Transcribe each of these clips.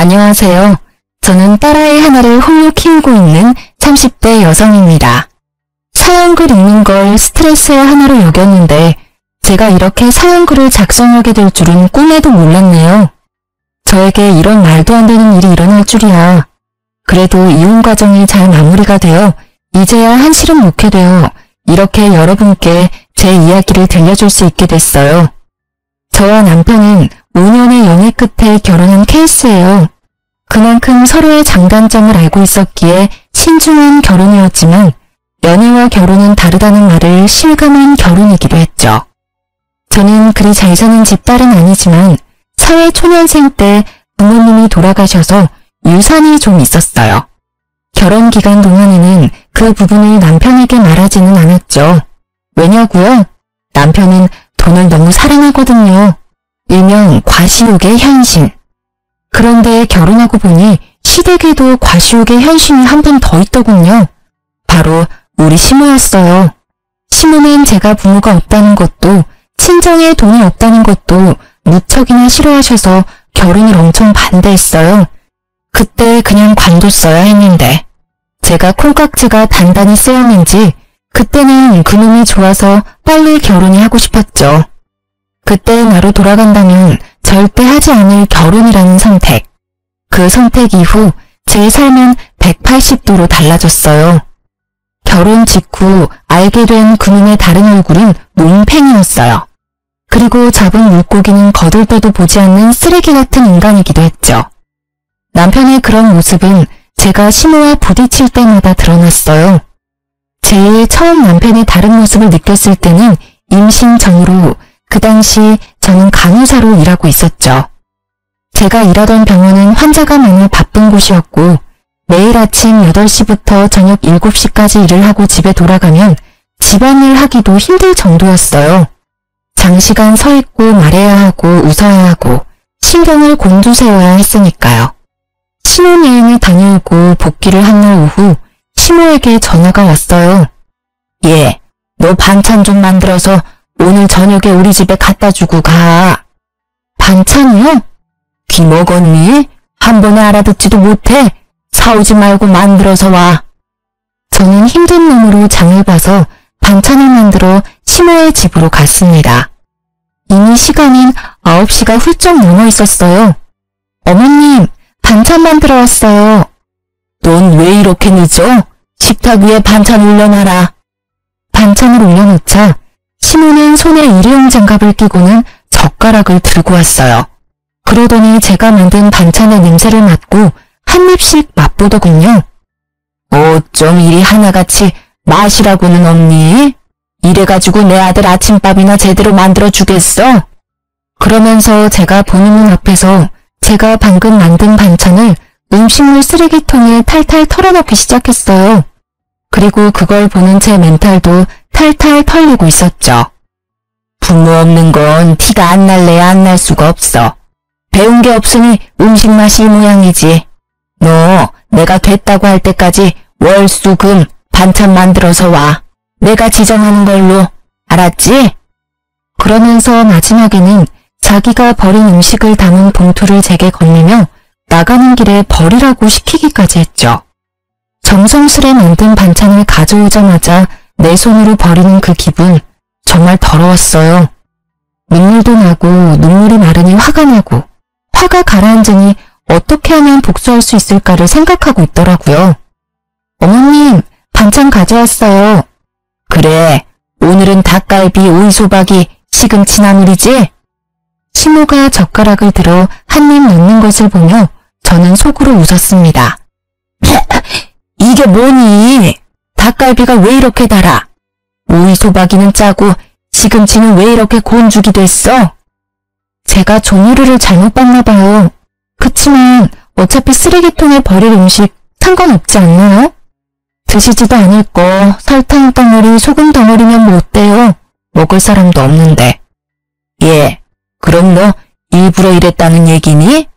안녕하세요. 저는 딸아이 하나를 홀로 키우고 있는 30대 여성입니다. 사연글 읽는 걸 스트레스의 하나로 여겼는데 제가 이렇게 사연글을 작성하게 될 줄은 꿈에도 몰랐네요. 저에게 이런 말도 안 되는 일이 일어날 줄이야. 그래도 이혼 과정이 잘 마무리가 되어 이제야 한시름 놓게 되어 이렇게 여러분께 제 이야기를 들려줄 수 있게 됐어요. 저와 남편은 5년의 연애 끝에 결혼한 케이스예요. 그만큼 서로의 장단점을 알고 있었기에 신중한 결혼이었지만 연애와 결혼은 다르다는 말을 실감한 결혼이기도 했죠. 저는 그리 잘 사는 집딸은 아니지만 사회 초년생 때 부모님이 돌아가셔서 유산이 좀 있었어요. 결혼 기간 동안에는 그 부분을 남편에게 말하지는 않았죠. 왜냐고요? 남편은 돈을 너무 사랑하거든요. 일명 과시욕의 현신. 그런데 결혼하고 보니 시댁에도 과시욕의 현신이 한 분 더 있더군요. 바로 우리 시모였어요. 시모는 제가 부모가 없다는 것도 친정에 돈이 없다는 것도 무척이나 싫어하셔서 결혼을 엄청 반대했어요. 그때 그냥 관뒀어야 했는데 제가 콩깍지가 단단히 쓰였는지 그때는 그놈이 좋아서 빨리 결혼이 하고 싶었죠. 그때 나로 돌아간다면 절대 하지 않을 결혼이라는 선택. 그 선택 이후 제 삶은 180도로 달라졌어요. 결혼 직후 알게 된 그놈의 다른 얼굴은 몽팽이였어요. 그리고 잡은 물고기는 거들떠도 보지 않는 쓰레기 같은 인간이기도 했죠. 남편의 그런 모습은 제가 시모와 부딪힐 때마다 드러났어요. 제일 처음 남편의 다른 모습을 느꼈을 때는 임신 전으로 그 당시 저는 간호사로 일하고 있었죠. 제가 일하던 병원은 환자가 많아 바쁜 곳이었고 매일 아침 8시부터 저녁 7시까지 일을 하고 집에 돌아가면 집안일 하기도 힘들 정도였어요. 장시간 서 있고 말해야 하고 웃어야 하고 신경을 곤두세워야 했으니까요. 신혼여행을 다녀오고 복귀를 한 날 오후 시모에게 전화가 왔어요. 얘, 너 반찬 좀 만들어서 오늘 저녁에 우리 집에 갖다 주고 가. 반찬이요? 귀 먹었니? 한 번에 알아듣지도 못해. 사오지 말고 만들어서 와. 저는 힘든 놈으로 장을 봐서 반찬을 만들어 시모의 집으로 갔습니다. 이미 시간인 9시가 훌쩍 넘어 있었어요. 어머님, 반찬 만들어 왔어요. 넌 왜 이렇게 늦어? 식탁 위에 반찬 올려놔라. 반찬을 올려놓자 시모는 손에 일회용 장갑을 끼고는 젓가락을 들고 왔어요. 그러더니 제가 만든 반찬의 냄새를 맡고 한 입씩 맛보더군요. 어쩜 이리 하나같이 맛이라고는 없니? 이래가지고 내 아들 아침밥이나 제대로 만들어 주겠어? 그러면서 제가 보는 눈 앞에서 제가 방금 만든 반찬을 음식물 쓰레기통에 탈탈 털어넣기 시작했어요. 그리고 그걸 보는 제 멘탈도 탈탈 털리고 있었죠. 부모 없는 건 티가 안 날래야 안 날 수가 없어. 배운 게 없으니 음식 맛이 이 모양이지. 너 내가 됐다고 할 때까지 월, 수, 금 반찬 만들어서 와. 내가 지정하는 걸로. 알았지? 그러면서 마지막에는 자기가 버린 음식을 담은 봉투를 제게 건네며 나가는 길에 버리라고 시키기까지 했죠. 정성스레 만든 반찬을 가져오자마자 내 손으로 버리는 그 기분 정말 더러웠어요. 눈물도 나고 눈물이 마르니 화가 나고 화가 가라앉으니 어떻게 하면 복수할 수 있을까를 생각하고 있더라고요. 어머님, 반찬 가져왔어요. 그래, 오늘은 닭갈비, 오이소박이, 시금치 나물이지? 시모가 젓가락을 들어 한 입 넣는 것을 보며 저는 속으로 웃었습니다. 이게 뭐니? 닭갈비가 왜 이렇게 달아? 오이소박이는 짜고 시금치는 왜 이렇게 곤죽이 됐어? 제가 종이류를 잘못 봤나 봐요. 그치만 어차피 쓰레기통에 버릴 음식 상관없지 않나요? 드시지도 않을 거 설탕 덩어리, 소금 덩어리면 뭐 어때요? 먹을 사람도 없는데. 예, 그럼 너 일부러 이랬다는 얘기니?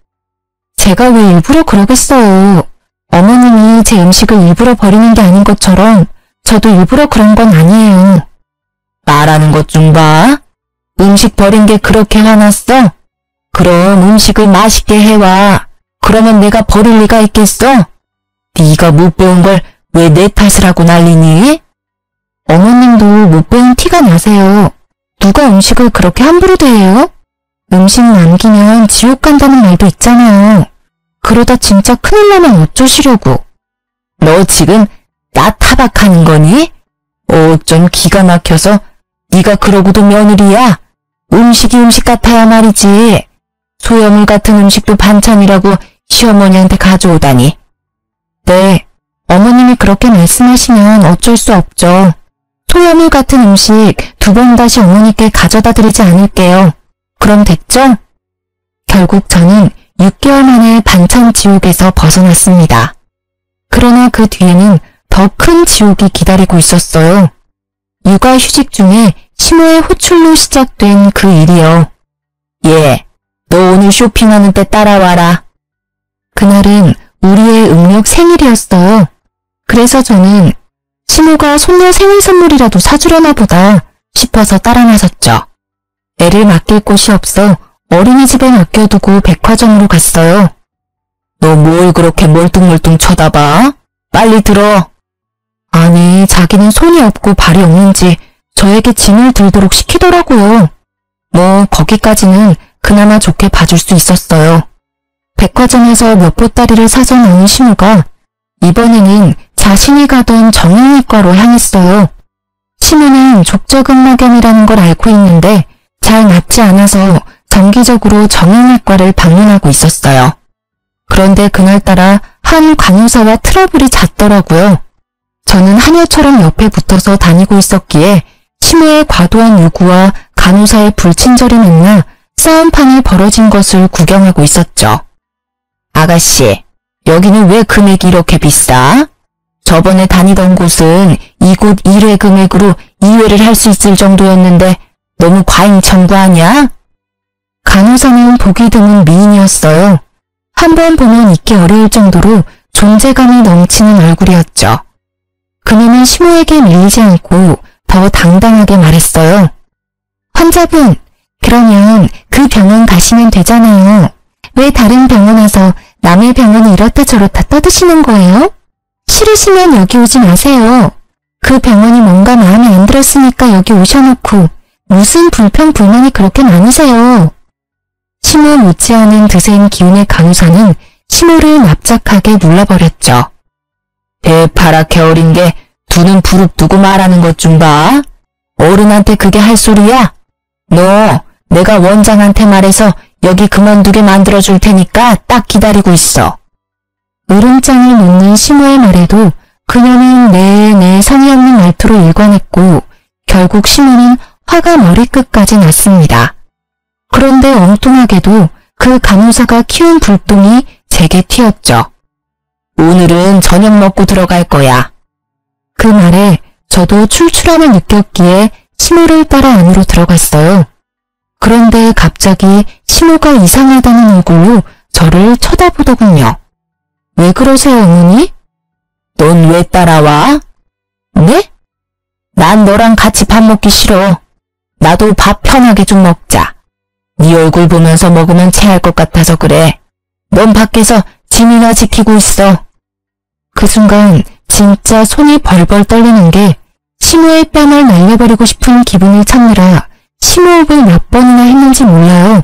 제가 왜 일부러 그러겠어요. 어머님이 제 음식을 일부러 버리는 게 아닌 것처럼 저도 일부러 그런 건 아니에요. 말하는 것 좀 봐. 음식 버린 게 그렇게 화났어? 그럼 음식을 맛있게 해와. 그럼 그러면 내가 버릴 리가 있겠어? 네가 못 배운 걸 왜 내 탓을 하고 난리니? 어머님도 못 배운 티가 나세요. 누가 음식을 그렇게 함부로 대해요? 음식 남기면 지옥 간다는 말도 있잖아요. 그러다 진짜 큰일 나면 어쩌시려고. 너 지금 나 타박하는 거니? 좀 기가 막혀서 네가 그러고도 며느리야. 음식이 음식 같아야 말이지. 소염물 같은 음식도 반찬이라고 시어머니한테 가져오다니. 네, 어머님이 그렇게 말씀하시면 어쩔 수 없죠. 소염물 같은 음식 2번 다시 어머니께 가져다 드리지 않을게요. 그럼 됐죠? 결국 저는 6개월 만에 반찬 지옥에서 벗어났습니다. 그러나 그 뒤에는 더 큰 지옥이 기다리고 있었어요. 육아휴직 중에 시모의 호출로 시작된 그 일이요. 예, 너 오늘 쇼핑하는 때 따라와라. 그날은 우리의 음력 생일이었어요. 그래서 저는 시모가 손녀 생일 선물이라도 사주려나 보다 싶어서 따라 나섰죠. 애를 맡길 곳이 없어 어린이집에 맡겨두고 백화점으로 갔어요. 너 뭘 그렇게 멀뚱멀뚱 쳐다봐? 빨리 들어. 아니, 자기는 손이 없고 발이 없는지 저에게 짐을 들도록 시키더라고요. 뭐 거기까지는 그나마 좋게 봐줄 수 있었어요. 백화점에서 몇 보따리를 사서 나온 시모가 이번에는 자신이 가던 정형외과로 향했어요. 시모는 족저근막염이라는 걸 앓고 있는데 잘 낫지 않아서 정기적으로 정형외과를 방문하고 있었어요. 그런데 그날따라 한 간호사와 트러블이 잦더라고요. 저는 하녀처럼 옆에 붙어서 다니고 있었기에 시모의 과도한 요구와 간호사의 불친절이 만나 싸움판이 벌어진 것을 구경하고 있었죠. 아가씨, 여기는 왜 금액이 이렇게 비싸? 저번에 다니던 곳은 이곳 1회 금액으로 2회를 할 수 있을 정도였는데 너무 과잉 청구 아니야? 간호사는 보기 드문 미인이었어요. 한 번 보면 잊기 어려울 정도로 존재감이 넘치는 얼굴이었죠. 그녀는 시모에게 밀리지 않고 더 당당하게 말했어요. 환자분, 그러면 그 병원 가시면 되잖아요. 왜 다른 병원에서 남의 병원을 이렇다 저렇다 떠드시는 거예요? 싫으시면 여기 오지 마세요. 그 병원이 뭔가 마음에 안 들었으니까 여기 오셔놓고 무슨 불평불만이 그렇게 많으세요? 시모 못지않은 드센 기운의 간호사는 시모를 납작하게 눌러버렸죠. 배 파랗게 어린 게 두 눈 부릅뜨고 말하는 것 좀 봐. 어른한테 그게 할 소리야? 너 내가 원장한테 말해서 여기 그만두게 만들어줄 테니까 딱 기다리고 있어. 으름장을 놓는 시모의 말에도 그녀는 내내 성의 없는 말투로 일관했고 결국 시모는 화가 머리끝까지 났습니다. 그런데 엉뚱하게도 그 간호사가 키운 불똥이 제게 튀었죠. 오늘은 저녁 먹고 들어갈 거야. 그 말에 저도 출출함을 느꼈기에 시모를 따라 안으로 들어갔어요. 그런데 갑자기 시모가 이상하다는 얼굴로 저를 쳐다보더군요. 왜 그러세요, 어머니? 넌 왜 따라와? 네? 난 너랑 같이 밥 먹기 싫어. 나도 밥 편하게 좀 먹자. 네 얼굴 보면서 먹으면 체할 것 같아서 그래. 넌 밖에서 짐이나 지키고 있어. 그 순간 진짜 손이 벌벌 떨리는 게 시모의 뺨을 날려버리고 싶은 기분을 참느라 심호흡을 몇 번이나 했는지 몰라요.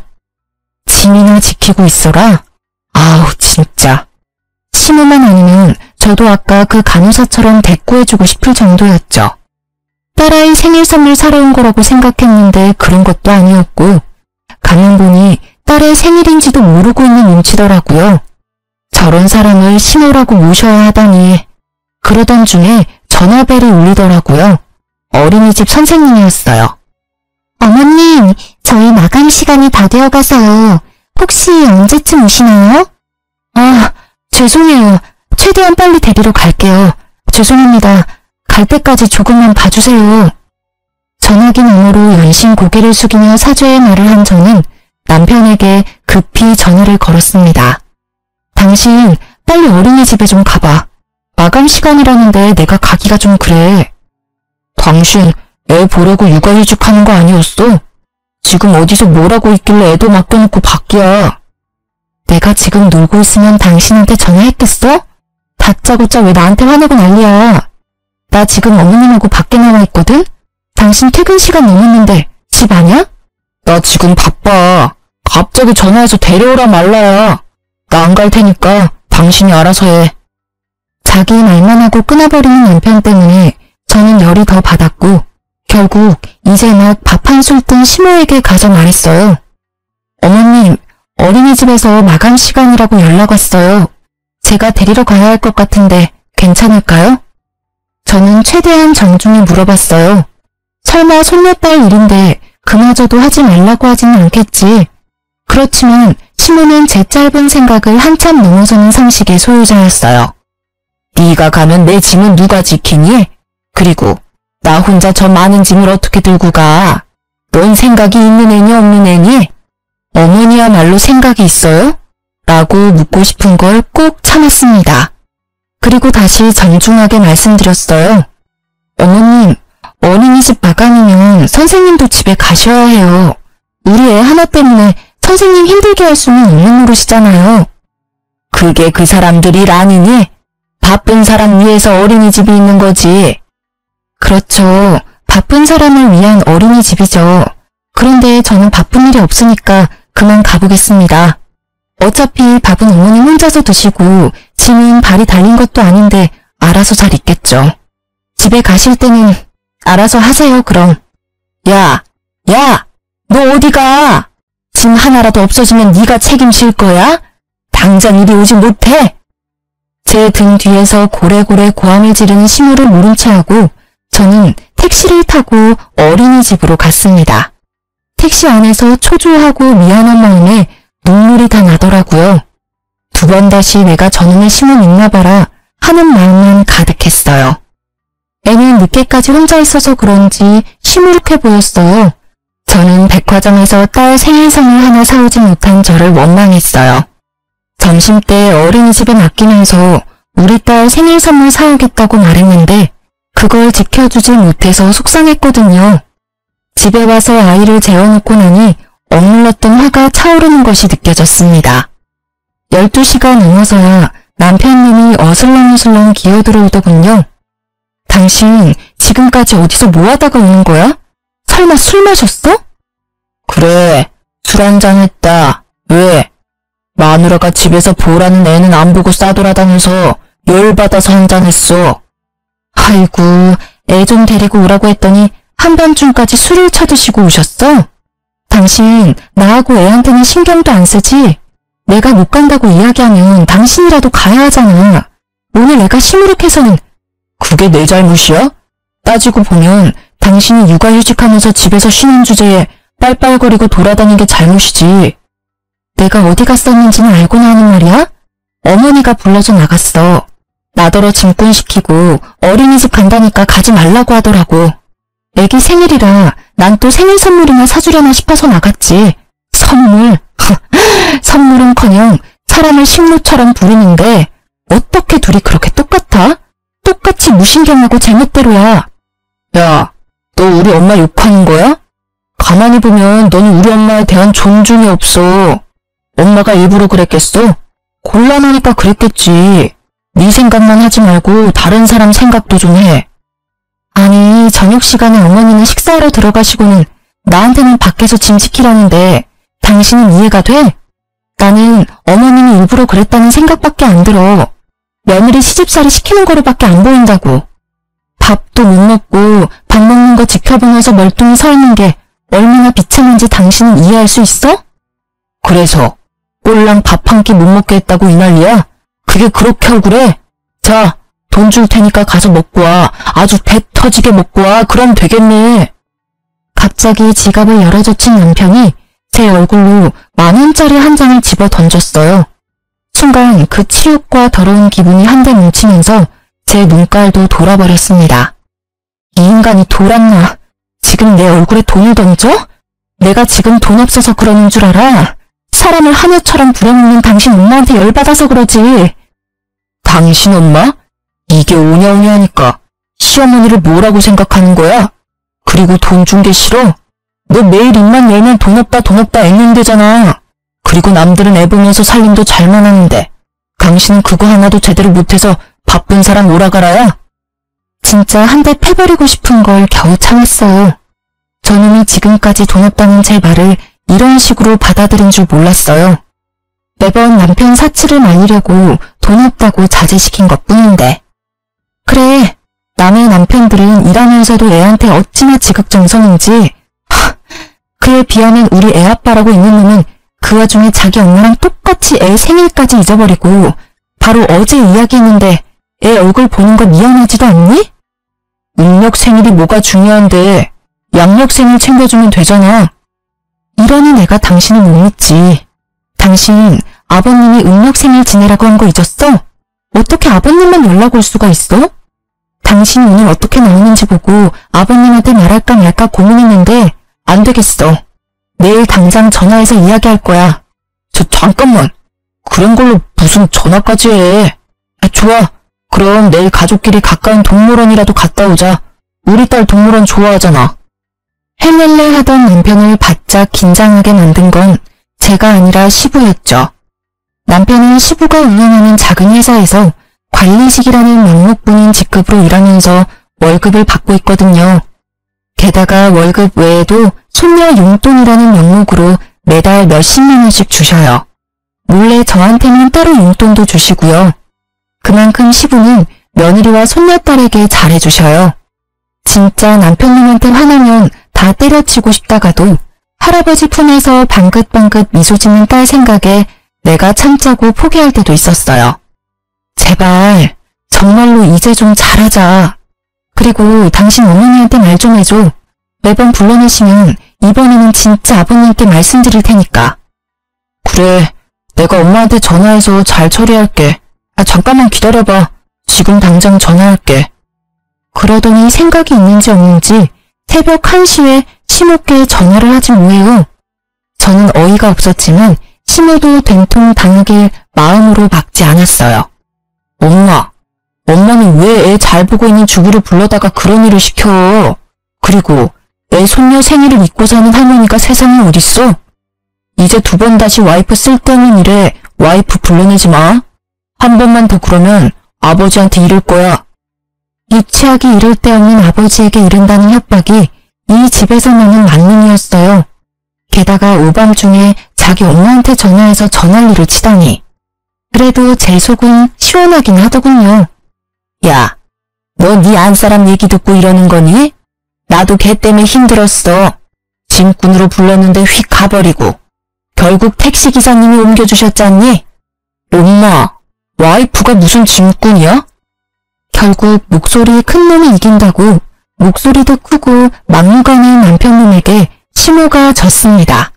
짐이나 지키고 있어라. 아우 진짜. 시모만 아니면 저도 아까 그 간호사처럼 대꾸해주고 싶을 정도였죠. 딸아이 생일 선물 사러 온 거라고 생각했는데 그런 것도 아니었고 가면 보니 딸의 생일인지도 모르고 있는 눈치더라고요. 저런 사람을 시모라고 모셔야 하다니. 그러던 중에 전화벨이 울리더라고요. 어린이집 선생님이었어요. 어머님, 저희 마감 시간이 다 되어가서요. 혹시 언제쯤 오시나요? 아, 죄송해요. 최대한 빨리 데리러 갈게요. 죄송합니다. 갈 때까지 조금만 봐주세요. 전화기 너머로 연신 고개를 숙이며 사죄의 말을 한 저는 남편에게 급히 전화를 걸었습니다. 당신 빨리 어린이집에 좀 가봐. 마감 시간이라는데 내가 가기가 좀 그래. 당신 애 보려고 육아휴직하는 거 아니었어? 지금 어디서 뭘 하고 있길래 애도 맡겨놓고 밖이야. 내가 지금 놀고 있으면 당신한테 전화했겠어? 다짜고짜 왜 나한테 화내고 난리야. 나 지금 어머님하고 밖에 나와 있거든? 당신 퇴근 시간 넘었는데 집 아냐? 나 지금 바빠. 갑자기 전화해서 데려오라 말라야. 나 안 갈 테니까 당신이 알아서 해. 자기 말만 하고 끊어버리는 남편 때문에 저는 열이 더 받았고 결국 이제 막 밥 한 술 뜬 시모에게 가서 말했어요. 어머님, 어린이집에서 마감 시간이라고 연락 왔어요. 제가 데리러 가야 할 것 같은데 괜찮을까요? 저는 최대한 정중히 물어봤어요. 설마 손녀딸 일인데 그마저도 하지 말라고 하지는 않겠지. 그렇지만 시모는 제 짧은 생각을 한참 넘어서는 상식의 소유자였어요. 네가 가면 내 짐은 누가 지키니? 그리고 나 혼자 저 많은 짐을 어떻게 들고 가? 넌 생각이 있는 애니 없는 애니? 어머니야말로 생각이 있어요? 라고 묻고 싶은 걸 꼭 참았습니다. 그리고 다시 정중하게 말씀드렸어요. 어머님, 어린이집 마감이면 선생님도 집에 가셔야 해요. 우리 애 하나 때문에 선생님 힘들게 할 수는 없는 노릇이잖아요. 그게 그 사람들 일 아니니? 바쁜 사람 위해서 어린이집이 있는 거지. 그렇죠. 바쁜 사람을 위한 어린이집이죠. 그런데 저는 바쁜 일이 없으니까 그만 가보겠습니다. 어차피 밥은 어머님 혼자서 드시고 짐은 발이 달린 것도 아닌데 알아서 잘 있겠죠. 집에 가실 때는 알아서 하세요, 그럼. 야, 너 어디 가? 짐 하나라도 없어지면 네가 책임질 거야? 당장 이리 오지 못해? 제 등 뒤에서 고래고래 고함을 지르는 시모를 모른 채 하고 저는 택시를 타고 어린이집으로 갔습니다. 택시 안에서 초조하고 미안한 마음에 눈물이 다 나더라고요. 두 번 다시 내가 저놈의 시모 있나봐라 하는 마음만 가득했어요. 애는 늦게까지 혼자 있어서 그런지 시무룩해 보였어요. 저는 백화점에서 딸 생일 선물 하나 사오지 못한 저를 원망했어요. 점심때 어린이집에 맡기면서 우리 딸 생일 선물 사오겠다고 말했는데 그걸 지켜주지 못해서 속상했거든요. 집에 와서 아이를 재워놓고 나니 억눌렀던 화가 차오르는 것이 느껴졌습니다. 12시가 넘어서야 남편님이 어슬렁어슬렁 기어들어오더군요. 당신 지금까지 어디서 뭐하다가 오는 거야? 설마 술 마셨어? 그래, 술 한잔 했다. 왜? 마누라가 집에서 보라는 애는 안 보고 싸돌아다녀서 열받아서 한잔 했어. 아이고, 애 좀 데리고 오라고 했더니 한밤중까지 술을 쳐드시고 오셨어? 당신 나하고 애한테는 신경도 안 쓰지? 내가 못 간다고 이야기하면 당신이라도 가야 하잖아. 오늘 애가 시무룩해서는 그게 내 잘못이야? 따지고 보면 당신이 육아휴직하면서 집에서 쉬는 주제에 빨빨거리고 돌아다닌 게 잘못이지. 내가 어디 갔었는지는 알고나 하는 말이야? 어머니가 불러서 나갔어. 나더러 짐꾼시키고 어린이집 간다니까 가지 말라고 하더라고. 애기 생일이라 난 또 생일 선물이나 사주려나 싶어서 나갔지. 선물? 선물은커녕 사람을 식물처럼 부리는데 어떻게 둘이 그렇게 똑같아? 똑같이 무신경하고 제멋대로야. 야, 너 우리 엄마 욕하는 거야? 가만히 보면 너는 우리 엄마에 대한 존중이 없어. 엄마가 일부러 그랬겠어? 곤란하니까 그랬겠지. 네 생각만 하지 말고 다른 사람 생각도 좀 해. 아니, 저녁 시간에 어머니는 식사하러 들어가시고는 나한테는 밖에서 짐 지키라는데 당신은 이해가 돼? 나는 어머님이 일부러 그랬다는 생각밖에 안 들어. 며느리 시집살이 시키는 거로밖에 안 보인다고. 밥도 못 먹고 밥 먹는 거 지켜보면서 멀뚱히 서 있는 게 얼마나 비참한지 당신은 이해할 수 있어? 그래서 꼴랑 밥 한 끼 못 먹게 했다고 이 난리야? 그게 그렇게 억울해? 자, 돈 줄 테니까 가서 먹고 와. 아주 배 터지게 먹고 와. 그럼 되겠네. 갑자기 지갑을 열어젖힌 남편이 제 얼굴로 10,000원짜리 한 장을 집어 던졌어요. 순간 그 치욕과 더러운 기분이 한데 뭉치면서 제 눈깔도 돌아버렸습니다. 이 인간이 돌았나? 지금 내 얼굴에 돈을 던져? 내가 지금 돈 없어서 그러는 줄 알아? 사람을 하늘처럼 부려먹는 당신 엄마한테 열받아서 그러지. 당신 엄마? 이게 오냐오냐하니까 시어머니를 뭐라고 생각하는 거야? 그리고 돈 준 게 싫어? 너 매일 입만 열면 돈 없다 돈 없다 앵는데잖아. 그리고 남들은 애 보면서 살림도 잘만 하는데 당신은 그거 하나도 제대로 못해서 바쁜 사람 오라가라야? 진짜 한 대 패버리고 싶은 걸 겨우 참았어요. 저놈이 지금까지 돈 없다는 제 말을 이런 식으로 받아들인 줄 몰랐어요. 매번 남편 사치를 말리려고 돈 없다고 자제시킨 것뿐인데. 그래, 남의 남편들은 일하면서도 애한테 어찌나 지극정성인지. 그에 비하면 우리 애 아빠라고 있는 놈은 그 와중에 자기 엄마랑 똑같이 애 생일까지 잊어버리고 바로 어제 이야기했는데 애 얼굴 보는 거 미안하지도 않니? 음력 생일이 뭐가 중요한데 양력 생일 챙겨주면 되잖아. 이러니 내가 당신을 못 믿지. 당신 아버님이 음력 생일 지내라고 한 거 잊었어? 어떻게 아버님만 연락 올 수가 있어? 당신이 오늘 어떻게 나오는지 보고 아버님한테 말할까 말까 고민했는데 안 되겠어. 내일 당장 전화해서 이야기할 거야. 잠깐만. 그런 걸로 무슨 전화까지 해. 좋아. 그럼 내일 가족끼리 가까운 동물원이라도 갔다 오자. 우리 딸 동물원 좋아하잖아. 헬렐레 하던 남편을 바짝 긴장하게 만든 건 제가 아니라 시부였죠. 남편은 시부가 운영하는 작은 회사에서 관리직이라는 명목뿐인 직급으로 일하면서 월급을 받고 있거든요. 게다가 월급 외에도 손녀 용돈이라는 명목으로 매달 몇십만 원씩 주셔요. 몰래 저한테는 따로 용돈도 주시고요. 그만큼 시부는 며느리와 손녀딸에게 잘해주셔요. 진짜 남편님한테 화나면 다 때려치고 싶다가도 할아버지 품에서 방긋방긋 미소 짓는 딸 생각에 내가 참자고 포기할 때도 있었어요. 제발 정말로 이제 좀 잘하자. 그리고 당신 어머니한테 말 좀 해줘. 매번 불러내시면 이번에는 진짜 아버님께 말씀드릴 테니까. 그래, 내가 엄마한테 전화해서 잘 처리할게. 잠깐만 기다려봐. 지금 당장 전화할게. 그러더니 생각이 있는지 없는지 새벽 1시에 시모께 전화를 하지 뭐해요. 저는 어이가 없었지만 시모도 된통 당하길 마음으로 막지 않았어요. 엄마는 왜 애 잘 보고 있는 주부를 불러다가 그런 일을 시켜? 그리고 애 손녀 생일을 잊고 사는 할머니가 세상에 어딨어? 이제 2번 다시 와이프 쓸데없는 일에 와이프 불러내지 마. 한 번만 더 그러면 아버지한테 이를 거야. 유치하기 이를 데 없는 아버지에게 이른다는 협박이 이 집에서만은 만능이었어요. 게다가 오밤중에 자기 엄마한테 전화해서 전화리를 치다니. 그래도 제 속은 시원하긴 하더군요. 야, 너 네 안사람 얘기 듣고 이러는 거니? 나도 걔 때문에 힘들었어. 짐꾼으로 불렀는데 휙 가버리고 결국 택시기사님이 옮겨주셨잖니? 엄마, 와이프가 무슨 짐꾼이야? 결국 목소리 큰 놈이 이긴다고 목소리도 크고 막무가내인 남편놈에게 시모가 졌습니다.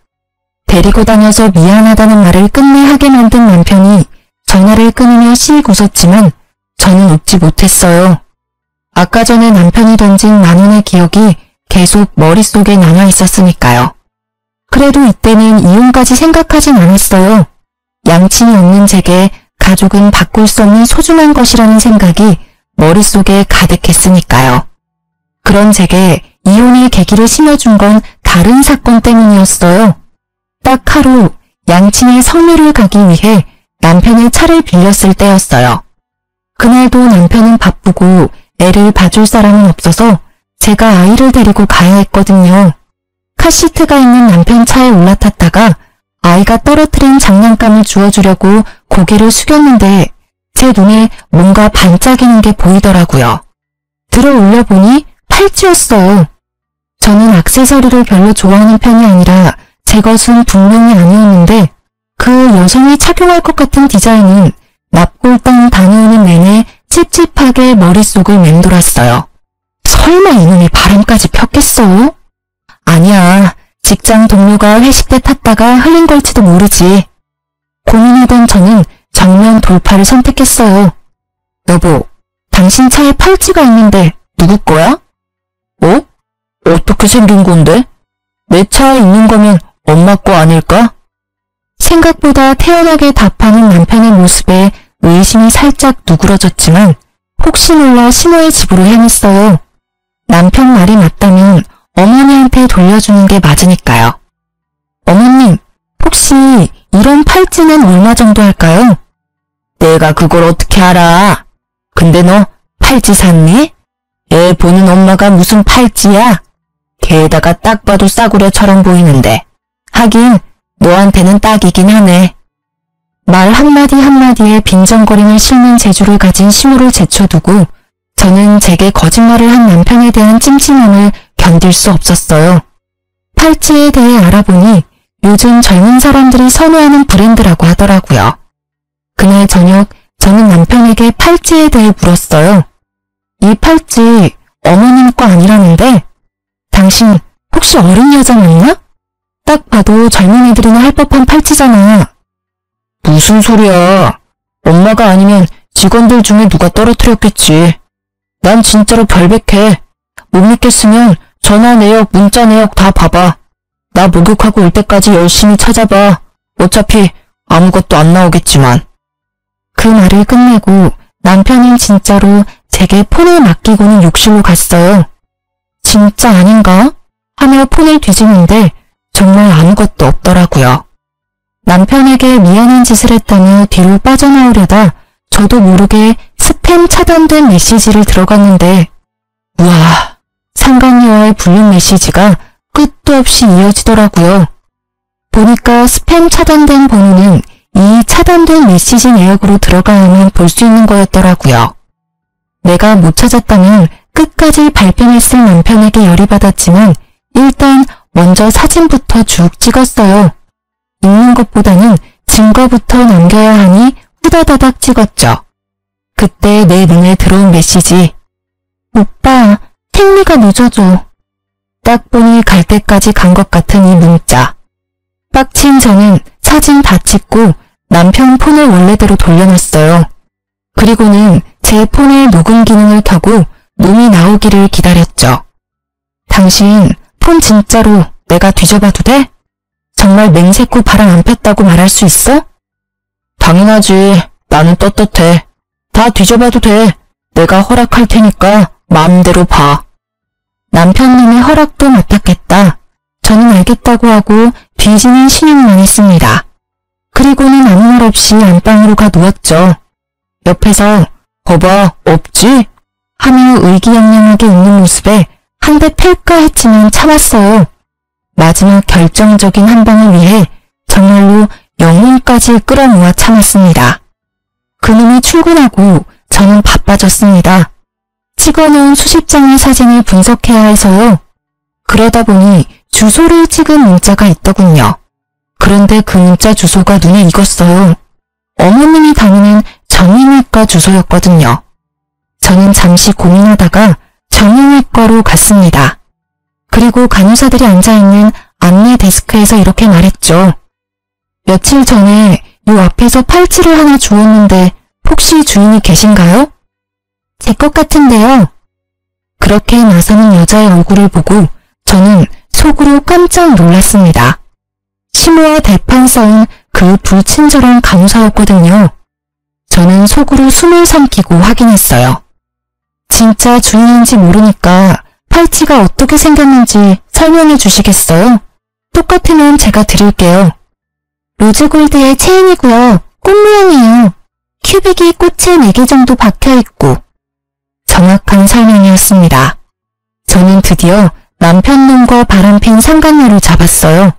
데리고 다녀서 미안하다는 말을 끝내 하게 만든 남편이 전화를 끊으며 씩 웃었지만 저는 웃지 못했어요. 아까 전에 남편이 던진 10,000원의 기억이 계속 머릿속에 남아있었으니까요. 그래도 이때는 이혼까지 생각하진 않았어요. 양친이 없는 제게 가족은 바꿀 수 없는 소중한 것이라는 생각이 머릿속에 가득했으니까요. 그런 제게 이혼의 계기를 심어준 건 다른 사건 때문이었어요. 딱 하루 양친의 성묘를 가기 위해 남편의 차를 빌렸을 때였어요. 그날도 남편은 바쁘고 애를 봐줄 사람은 없어서 제가 아이를 데리고 가야 했거든요. 카시트가 있는 남편 차에 올라탔다가 아이가 떨어뜨린 장난감을 주워주려고 고개를 숙였는데 제 눈에 뭔가 반짝이는 게 보이더라고요. 들어 올려보니 팔찌였어요. 저는 액세서리를 별로 좋아하는 편이 아니라 제 것은 분명히 아니었는데 그 여성이 착용할 것 같은 디자인은 납골당 다녀오는 내내 찝찝하게 머릿속을 맴돌았어요. 설마 이놈이 바람까지 폈겠어? 아니야. 직장 동료가 회식 때 탔다가 흘린 걸지도 모르지. 고민하던 저는 정면 돌파를 선택했어요. 여보, 당신 차에 팔찌가 있는데 누구 거야? 어? 어떻게 생긴 건데? 내 차에 있는 거면 엄마 거 아닐까? 생각보다 태연하게 답하는 남편의 모습에 의심이 살짝 누그러졌지만 혹시 몰라 시모의 집으로 향했어요. 남편 말이 맞다면 어머니한테 돌려주는 게 맞으니까요. 어머님, 혹시 이런 팔찌는 얼마 정도 할까요? 내가 그걸 어떻게 알아? 근데 너 팔찌 샀니? 애 보는 엄마가 무슨 팔찌야? 게다가 딱 봐도 싸구려처럼 보이는데. 하긴 너한테는 딱이긴 하네. 말 한마디 한마디에 빈정거림을 싣는 재주를 가진 시모를 제쳐두고 저는 제게 거짓말을 한 남편에 대한 찜찜함을 견딜 수 없었어요. 팔찌에 대해 알아보니 요즘 젊은 사람들이 선호하는 브랜드라고 하더라고요. 그날 저녁 저는 남편에게 팔찌에 대해 물었어요. 이 팔찌 어머님 거 아니라는데 당신 혹시 어린 여자 맞나? 딱 봐도 젊은 애들이나 할 법한 팔찌잖아. 무슨 소리야. 엄마가 아니면 직원들 중에 누가 떨어뜨렸겠지. 난 진짜로 결백해. 못 믿겠으면 전화 내역, 문자 내역 다 봐봐. 나 목욕하고 올 때까지 열심히 찾아봐. 어차피 아무것도 안 나오겠지만. 그 말을 끝내고 남편은 진짜로 제게 폰을 맡기고는 욕실로 갔어요. 진짜 아닌가? 하며 폰을 뒤지는데 정말 아무것도 없더라고요. 남편에게 미안한 짓을 했다며 뒤로 빠져나오려다 저도 모르게 스팸 차단된 메시지를 들어갔는데 우와, 상간녀와의 불륜 메시지가 끝도 없이 이어지더라고요. 보니까 스팸 차단된 번호는 이 차단된 메시지 내역으로 들어가야만 볼 수 있는 거였더라고요. 내가 못 찾았다면 끝까지 발뺌했을 남편에게 열이 받았지만 일단 먼저 사진부터 쭉 찍었어요. 읽는 것보다는 증거부터 남겨야 하니 후다다닥 찍었죠. 그때 내 눈에 들어온 메시지. 오빠, 택리가 늦어져. 딱 보니 갈 때까지 간 것 같은 이 문자. 빡친 저는 사진 다 찍고 남편 폰을 원래대로 돌려놨어요. 그리고는 제 폰의 녹음 기능을 켜고 놈이 나오기를 기다렸죠. 당신 폰 진짜로 내가 뒤져봐도 돼? 정말 맹세코 바람 안 폈다고 말할 수 있어? 당연하지. 나는 떳떳해. 다 뒤져봐도 돼. 내가 허락할 테니까 마음대로 봐. 남편 놈의 허락도 맡았겠다. 저는 알겠다고 하고 뒤지는 신용만 했습니다. 그리고는 아무 말 없이 안방으로 가 누웠죠. 옆에서 봐봐, 없지? 하며 의기양양하게 웃는 모습에 한 대 팰까 했지만 참았어요. 마지막 결정적인 한 방을 위해 정말로 영혼까지 끌어모아 참았습니다. 그놈이 출근하고 저는 바빠졌습니다. 찍어놓은 수십 장의 사진을 분석해야 해서요. 그러다 보니 주소를 찍은 문자가 있더군요. 그런데 그 문자 주소가 눈에 익었어요. 어머님이 다니는 정형외과 주소였거든요. 저는 잠시 고민하다가 정형외과로 갔습니다. 그리고 간호사들이 앉아있는 안내 데스크에서 이렇게 말했죠. 며칠 전에 요 앞에서 팔찌를 하나 주웠는데 혹시 주인이 계신가요? 제 것 같은데요. 그렇게 나서는 여자의 얼굴을 보고 저는 속으로 깜짝 놀랐습니다. 시모와 대판 싸운 그 불친절한 간호사였거든요. 저는 속으로 숨을 삼키고 확인했어요. 진짜 주인인지 모르니까 팔찌가 어떻게 생겼는지 설명해 주시겠어요? 똑같으면 제가 드릴게요. 로즈골드의 체인이고요. 꽃 모양이에요. 큐빅이 꽃에 4개 정도 박혀있고. 정확한 설명이었습니다. 저는 드디어 남편놈과 바람핀 상간녀를 잡았어요.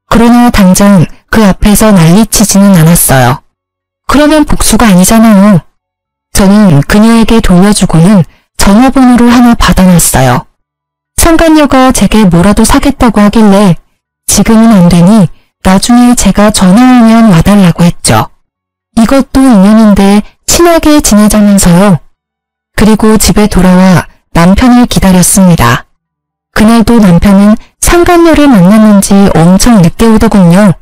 그러나 당장 그 앞에서 난리치지는 않았어요. 그러면 복수가 아니잖아요. 저는 그녀에게 돌려주고는 전화번호를 하나 받아놨어요. 상간녀가 제게 뭐라도 사겠다고 하길래 지금은 안 되니 나중에 제가 전화오면 와달라고 했죠. 이것도 인연인데 친하게 지내자면서요. 그리고 집에 돌아와 남편을 기다렸습니다. 그날도 남편은 상간녀를 만났는지 엄청 늦게 오더군요.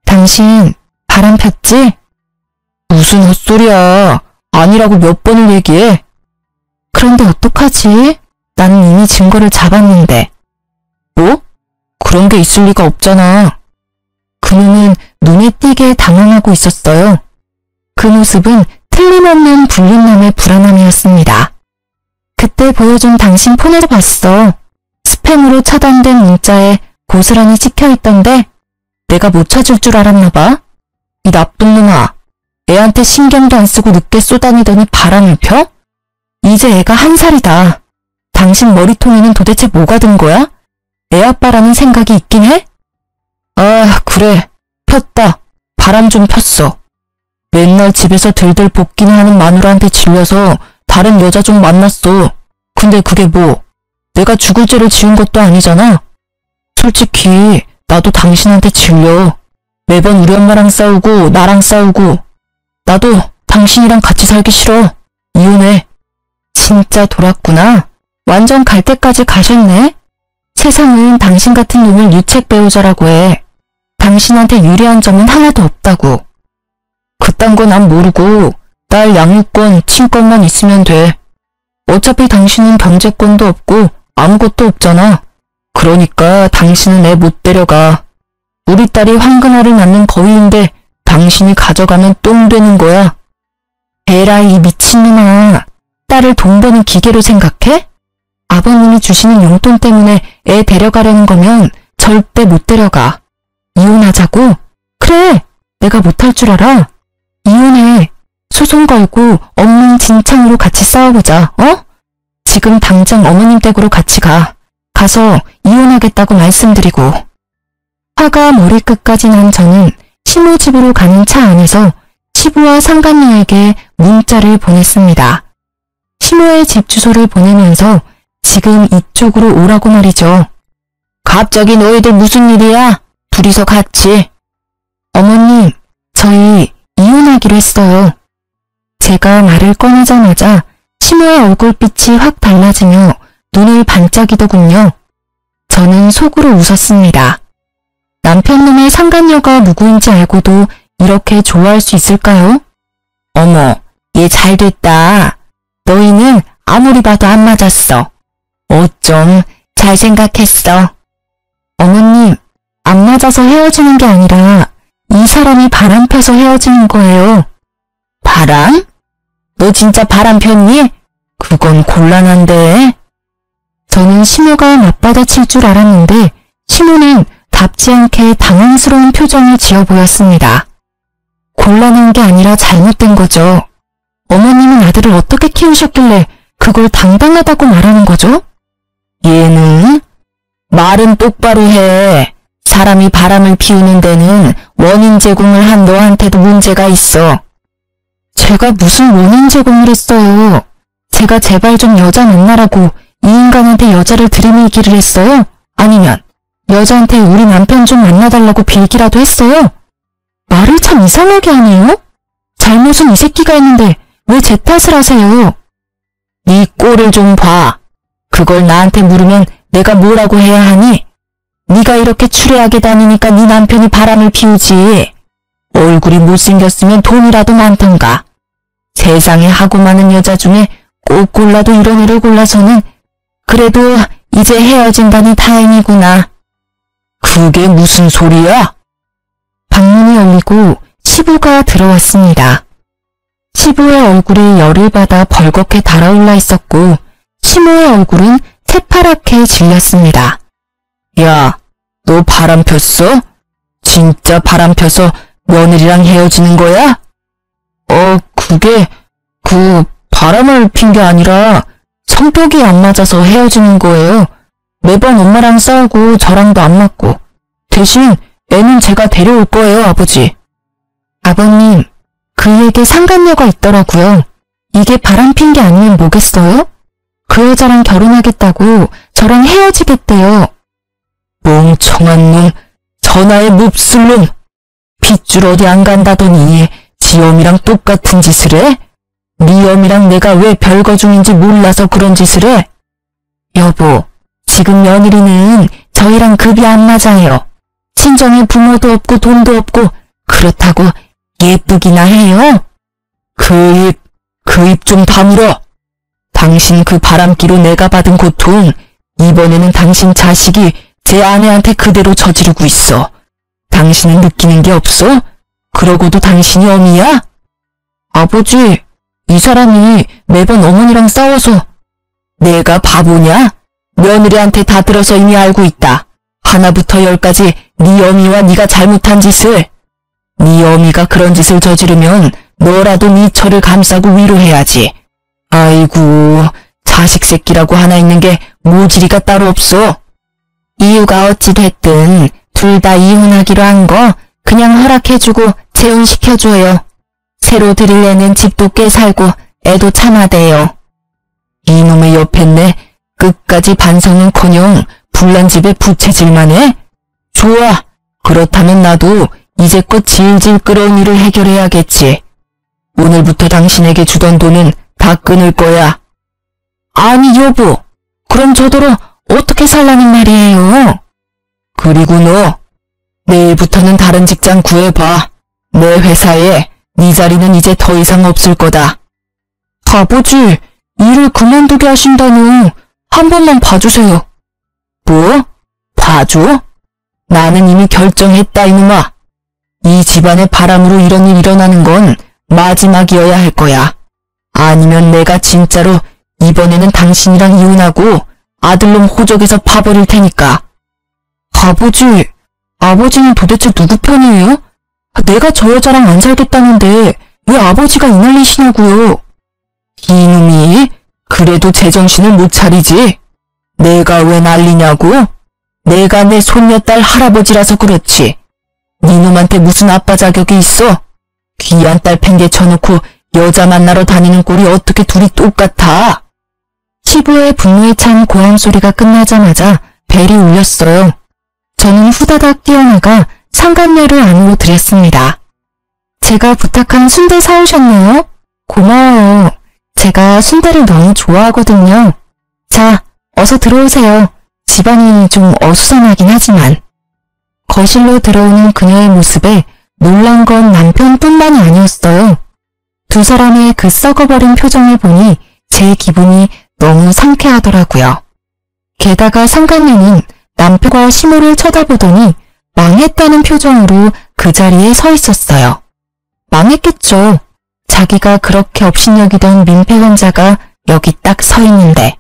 당신 바람 폈지? 무슨 헛소리야. 아니라고 몇 번을 얘기해. 그런데 어떡하지? 나는 이미 증거를 잡았는데. 뭐? 그런 게 있을 리가 없잖아. 그놈은 눈에 띄게 당황하고 있었어요. 그 모습은 틀림없는 불륜남의 불안함이었습니다. 그때 보여준 당신 폰에서 봤어. 스팸으로 차단된 문자에 고스란히 찍혀있던데 내가 못 찾을 줄 알았나 봐. 이 나쁜 놈아. 애한테 신경도 안 쓰고 늦게 쏘다니더니 바람을 펴? 이제 애가 1살이다. 당신 머리통에는 도대체 뭐가 든 거야? 애 아빠라는 생각이 있긴 해? 아, 그래. 폈다. 바람 좀 폈어. 맨날 집에서 들들 볶기는 하는 마누라한테 질려서 다른 여자 좀 만났어. 근데 그게 뭐? 내가 죽을 죄를 지은 것도 아니잖아. 솔직히 나도 당신한테 질려. 매번 우리 엄마랑 싸우고 나랑 싸우고. 나도 당신이랑 같이 살기 싫어. 이혼해. 진짜 돌았구나. 완전 갈 때까지 가셨네. 세상은 당신 같은 놈을 유책 배우자라고 해. 당신한테 유리한 점은 하나도 없다고. 그딴 거 난 모르고 딸 양육권, 친권만 있으면 돼. 어차피 당신은 경제권도 없고 아무것도 없잖아. 그러니까 당신은 애 못 데려가. 우리 딸이 황금알을 낳는 거위인데 당신이 가져가면 똥 되는 거야. 에라이 미친놈아. 딸을 돈 버는 기계로 생각해? 아버님이 주시는 용돈 때문에 애 데려가려는 거면 절대 못 데려가. 이혼하자고? 그래. 내가 못할 줄 알아. 이혼해. 소송 걸고 엉망진창으로 같이 싸워보자. 어? 지금 당장 어머님 댁으로 같이 가. 가서 이혼하겠다고 말씀드리고. 화가 머리끝까지 난 저는 시모 집으로 가는 차 안에서 시부와 상간녀에게 문자를 보냈습니다. 시모의 집 주소를 보내면서 지금 이쪽으로 오라고 말이죠. 갑자기 너희들 무슨 일이야? 둘이서 같이. 어머님, 저희 이혼하기로 했어요. 제가 말을 꺼내자마자 시모의 얼굴빛이 확 달라지며 눈을 반짝이더군요. 저는 속으로 웃었습니다. 남편놈의 상간녀가 누구인지 알고도 이렇게 좋아할 수 있을까요? 어머, 얘 잘됐다. 너희는 아무리 봐도 안 맞았어. 어쩜 잘 생각했어. 어머님, 안 맞아서 헤어지는 게 아니라 이 사람이 바람 펴서 헤어지는 거예요. 바람? 너 진짜 바람 폈니? 그건 곤란한데. 저는 시모가 맞받아칠 줄 알았는데 시모는 답지 않게 당황스러운 표정을 지어 보였습니다. 곤란한 게 아니라 잘못된 거죠. 어머님은 아들을 어떻게 키우셨길래 그걸 당당하다고 말하는 거죠? 얘는 말은 똑바로 해. 사람이 바람을 피우는 데는 원인 제공을 한 너한테도 문제가 있어. 제가 무슨 원인 제공을 했어요? 제가 제발 좀 여자 만나라고 이 인간한테 여자를 들이밀기를 했어요? 아니면 여자한테 우리 남편 좀 만나달라고 빌기라도 했어요? 말을 참 이상하게 하네요? 잘못은 이 새끼가 했는데 왜 제 탓을 하세요? 네 꼴을 좀 봐. 그걸 나한테 물으면 내가 뭐라고 해야 하니? 네가 이렇게 추레하게 다니니까 네 남편이 바람을 피우지. 얼굴이 못생겼으면 돈이라도 많던가. 세상에 하고 많은 여자 중에 꼭 골라도 이런 애를 골라서는 그래도 이제 헤어진다니 다행이구나. 그게 무슨 소리야? 방문이 열리고 시부가 들어왔습니다. 시부의 얼굴이 열을 받아 벌겋게 달아올라 있었고 시모의 얼굴은 새파랗게 질렸습니다. 야, 너 바람 폈어? 진짜 바람 펴서 며느리랑 헤어지는 거야? 그게 바람을 핀 게 아니라 성격이 안 맞아서 헤어지는 거예요. 매번 엄마랑 싸우고 저랑도 안 맞고. 대신 애는 제가 데려올 거예요, 아버지. 아버님, 그에게 상간녀가 있더라고요. 이게 바람 핀 게 아니면 뭐겠어요? 그 여자랑 결혼하겠다고 저랑 헤어지겠대요. 멍청한 놈, 전화에 몹쓸 놈. 핏줄 어디 안 간다더니 지 엄이랑 똑같은 짓을 해? 네 엄이랑 내가 왜 별거 중인지 몰라서 그런 짓을 해? 여보, 지금 며느리는 저희랑 급이 안 맞아요. 친정에 부모도 없고 돈도 없고 그렇다고 예쁘기나 해요? 그 입 좀 다물어. 당신 그 바람기로 내가 받은 고통, 이번에는 당신 자식이 제 아내한테 그대로 저지르고 있어. 당신은 느끼는 게 없어? 그러고도 당신이 어미야? 아버지, 이 사람이 매번 어머니랑 싸워서. 내가 바보냐? 며느리한테 다 들어서 이미 알고 있다. 하나부터 열까지 네 어미와 네가 잘못한 짓을. 네 어미가 그런 짓을 저지르면 너라도 네 처를 감싸고 위로해야지. 아이고, 자식 새끼라고 하나 있는 게 모질이가 따로 없어. 이유가 어찌 됐든 둘 다 이혼하기로 한 거 그냥 허락해주고 재혼시켜줘요. 새로 들일 애는 집도 꽤 살고 애도 참아대요. 이놈의 옆했네. 끝까지 반성은커녕 불난 집에 부채질만 해? 좋아. 그렇다면 나도 이제껏 질질 끌어온 일을 해결해야겠지. 오늘부터 당신에게 주던 돈은 다 끊을 거야. 아니 여보, 그럼 저더러 어떻게 살라는 말이에요? 그리고 너, 내일부터는 다른 직장 구해봐. 내 회사에 네 자리는 이제 더 이상 없을 거다. 아버지, 일을 그만두게 하신다뇨. 한 번만 봐주세요. 뭐? 봐줘? 나는 이미 결정했다 이놈아. 이 집안의 바람으로 이런 일 일어나는 건 마지막이어야 할 거야. 아니면 내가 진짜로 이번에는 당신이랑 이혼하고 아들놈 호적에서 파버릴 테니까. 아버지, 아버지는 도대체 누구 편이에요? 내가 저 여자랑 안 살겠다는데 왜 아버지가 이 난리시냐고요. 이놈이 그래도 제정신을 못 차리지. 내가 왜 난리냐고? 내가 내 손녀딸 할아버지라서 그렇지. 니놈한테 무슨 아빠 자격이 있어? 귀한 딸 팽개 쳐놓고 여자 만나러 다니는 꼴이 어떻게 둘이 똑같아? 시부의 분노에 찬 고함 소리가 끝나자마자 벨이 울렸어요. 저는 후다닥 뛰어나가 상간녀를 안으로 들였습니다. 제가 부탁한 순대 사오셨네요? 고마워요. 제가 순대를 너무 좋아하거든요. 자, 어서 들어오세요. 집안이 좀 어수선하긴 하지만. 거실로 들어오는 그녀의 모습에 놀란 건 남편뿐만이 아니었어요. 두 사람의 그 썩어버린 표정을 보니 제 기분이 너무 상쾌하더라고요. 게다가 상간녀는 남편과 시모를 쳐다보더니 망했다는 표정으로 그 자리에 서 있었어요. 망했겠죠. 자기가 그렇게 업신여기던 민폐 혼자가 여기 딱 서 있는데.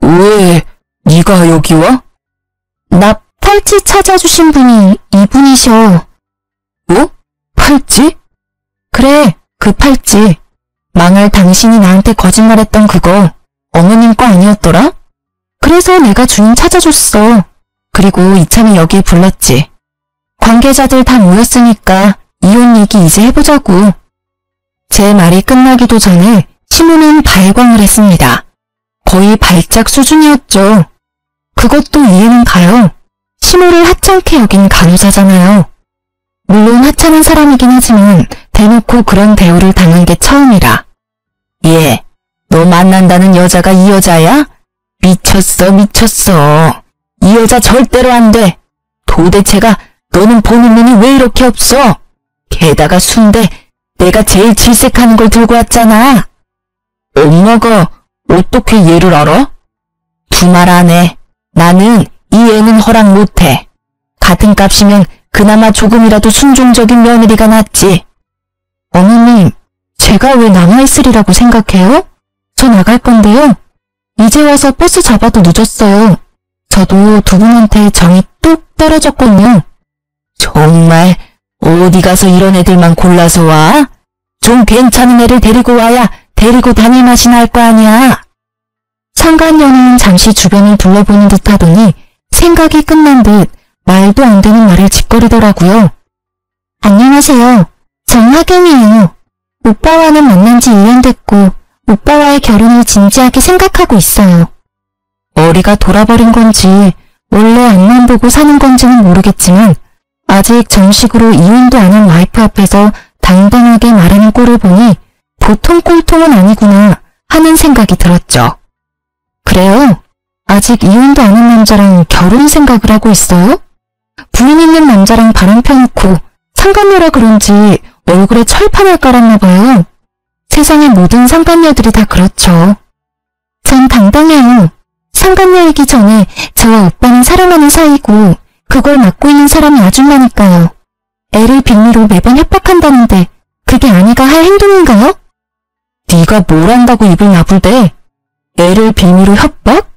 왜 네가 여기 와? 나 팔찌 찾아주신 분이 이분이셔. 뭐? 팔찌? 그래, 그 팔찌. 망할 당신이 나한테 거짓말했던 그거 어머님 거 아니었더라? 그래서 내가 주인 찾아줬어. 그리고 이참에 여기에 불렀지. 관계자들 다 모였으니까 이혼 얘기 이제 해보자고. 제 말이 끝나기도 전에 시모는 발광을 했습니다. 거의 발작 수준이었죠. 그것도 이해는 가요. 시모를 하찮게 여긴 간호사잖아요. 물론 하찮은 사람이긴 하지만 대놓고 그런 대우를 당한 게 처음이라. 예, 너 만난다는 여자가 이 여자야? 미쳤어, 미쳤어. 이 여자 절대로 안 돼. 도대체가 너는 보는 눈이 왜 이렇게 없어? 게다가 순대 내가 제일 질색하는 걸 들고 왔잖아. 엄마가 어떻게 얘를 알아? 두말 안 해. 나는 이 애는 허락 못해. 같은 값이면 그나마 조금이라도 순종적인 며느리가 낫지. 어머님, 제가 왜 남아있으리라고 생각해요? 저 나갈 건데요. 이제 와서 버스 잡아도 늦었어요. 저도 두 분한테 정이 뚝 떨어졌군요. 정말 어디 가서 이런 애들만 골라서 와? 좀 괜찮은 애를 데리고 와야 데리고 다닐 맛이 날 거 아니야. 상간녀는 잠시 주변을 둘러보는 듯 하더니 생각이 끝난 듯 말도 안 되는 말을 짓거리더라고요. 안녕하세요. 정하경이에요. 오빠와는 만난 지 1년 됐고 오빠와의 결혼을 진지하게 생각하고 있어요. 머리가 돌아버린 건지 원래 앞만 보고 사는 건지는 모르겠지만 아직 정식으로 이혼도 안 한 와이프 앞에서 당당하게 말하는 꼴을 보니 보통 꼴통은 아니구나 하는 생각이 들었죠. 그래요? 아직 이혼도 안 한 남자랑 결혼 생각을 하고 있어요? 부인 있는 남자랑 바람 펴놓고 상간녀라 그런지 얼굴에 철판을 깔았나 봐요. 세상의 모든 상간녀들이 다 그렇죠. 전 당당해요. 상간녀이기 전에 저와 오빠는 사랑하는 사이고 그걸 맡고 있는 사람이 아줌마니까요. 애를 빙의로 매번 협박한다는데 그게 아내가 할 행동인가요? 네가 뭘 안다고 입을 나불대? 애를 빌미로 협박?